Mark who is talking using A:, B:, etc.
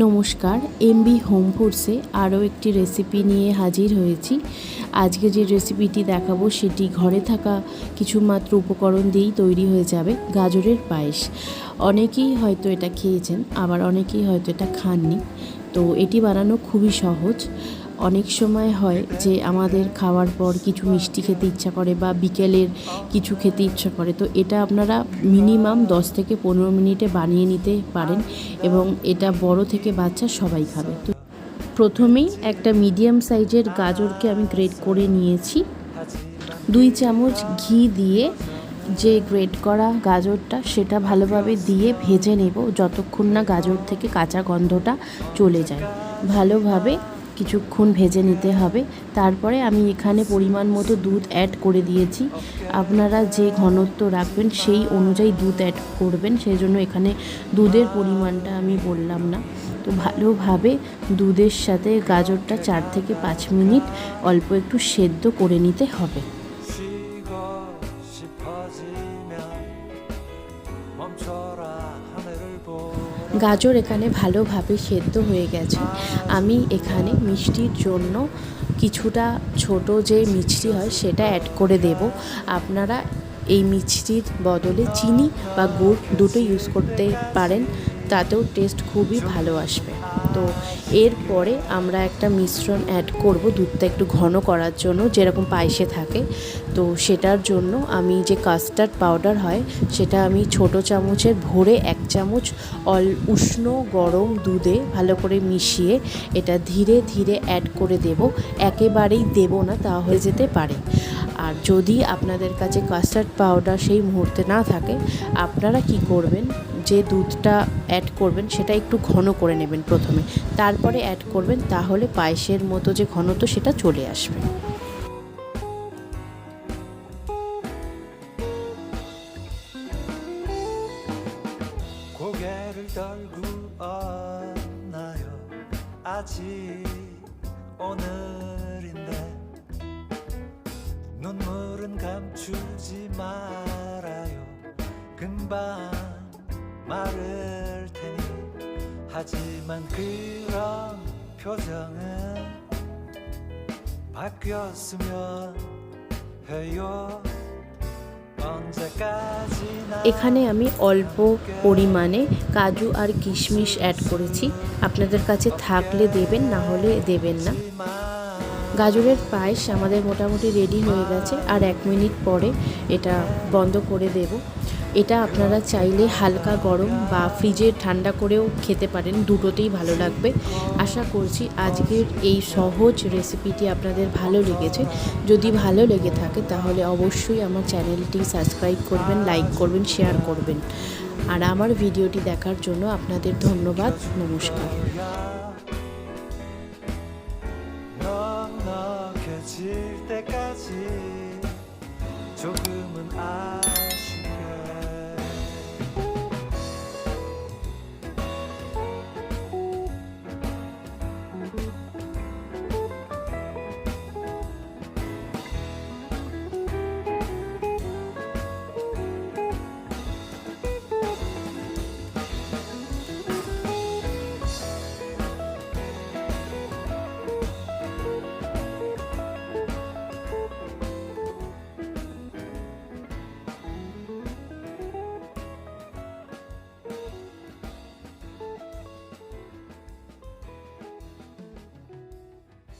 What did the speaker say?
A: নমস্কার, MB home ফুডসে আরও একটি রেসিপি নিয়ে হাজির হয়েছি। আজকে যে রেসিপিটি দেখাবো সেটি ঘরে থাকা কিছুমাত্র উপকরণ দিয়েই তৈরি হয়ে যাবে গাজরের পায়েস। অনেকেই হয়তো এটা খেয়েছেন, আবার অনেকেই হয়তো এটা খাননি। তো এটি বানানো খুবই সহজ। অনেক সময় হয় যে আমাদের খাওয়ার পর কিছু মিষ্টি খেতে ইচ্ছা করে বা বিকেলের কিছু খেতে ইচ্ছা করে, তো এটা আপনারা মিনিমাম 10 থেকে 15 মিনিটে বানিয়ে নিতে পারেন এবং এটা বড় থেকে বাচ্চা সবাই খাবে। তো প্রথমেই একটা মিডিয়াম সাইজের গাজরকে আমি গ্রেট করে নিয়েছি। 2 চামচ ঘি দিয়ে যে গ্রেট করা গাজরটা সেটা ভালোভাবে দিয়ে ভেজে নেব যতক্ষণ না গাজর থেকে কাঁচা গন্ধটা চলে যায়। ভালোভাবে কিছুক্ষণ ভেজে নিতে হবে। তারপরে আমি এখানে পরিমাণ মতো দুধ অ্যাড করে দিয়েছি। আপনারা যে ঘনত্ব রাখবেন সেই অনুযায়ী দুধ অ্যাড করবেন, সেই জন্য এখানে দুধের পরিমাণটা আমি বললাম না। তো ভালোভাবে দুধের সাথে গাজরটা 4 থেকে 5 মিনিট অল্প একটু সেদ্ধ করে নিতে হবে। গাজর এখানে ভালোভাবে সেদ্ধ হয়ে গেছে। আমি এখানে মিষ্টির জন্য কিছুটা ছোট যে মিষ্টি হয় সেটা অ্যাড করে দেব। আপনারা এই মিষ্টির বদলে চিনি বা গুড় দুটো ইউজ করতে পারেন, তাতেও টেস্ট খুবই ভালো আসবে। তো এরপরে আমরা একটা মিশ্রণ অ্যাড করব দুধটা একটু ঘন করার জন্য, যেরকম পায়েসে থাকে। তো সেটার জন্য আমি যে কাস্টার্ড পাউডার হয় সেটা আমি ছোট চামচের ভরে 1 চামচ উষ্ণ গরম দুধে ভালো করে মিশিয়ে এটা ধীরে ধীরে অ্যাড করে দেব। একেবারেই দেব না, তা হয়ে যেতে পারে। আর যদি আপনাদের কাছে কাস্টার্ড পাউডার সেই মুহূর্তে না থাকে, আপনারা কি করবেন, যে দুধটা অ্যাড করবেন সেটা একটু ঘন করে নেবেন প্রথমে, তারপরে অ্যাড করবেন, তাহলে পায়েসের মতো যে ঘনত্ব সেটা চলে আসবে।
B: 고개를 떨고 왔나요? 아직 오늘인데 눈물은 감추지 말아요. 금방 마를 테니. 하지만 그런 표정은 바뀌었으면 해요.
A: এখানে আমি অল্প পরিমাণে কাজু আর কিশমিশ অ্যাড করেছি। আপনাদের কাছে থাকলে দেবেন, না হলে দেবেন না। গাজরের পায়েস আমাদের মোটামুটি রেডি হয়ে গেছে, আর 1 মিনিট পরে এটা বন্ধ করে দেব। এটা আপনারা চাইলে হালকা গরম বা ফ্রিজে ঠান্ডা করেও খেতে পারেন, দুটোতেই ভালো লাগবে। আশা করছি আজকের এই সহজ রেসিপিটি আপনাদের ভালো লেগেছে। যদি ভালো লেগে থাকে তাহলে অবশ্যই আমার চ্যানেলটি সাবস্ক্রাইব করবেন, লাইক করবেন, শেয়ার করবেন। আর আমার ভিডিওটি দেখার জন্য আপনাদের ধন্যবাদ। নমস্কার।
B: 넉넉해질 때까지 조금은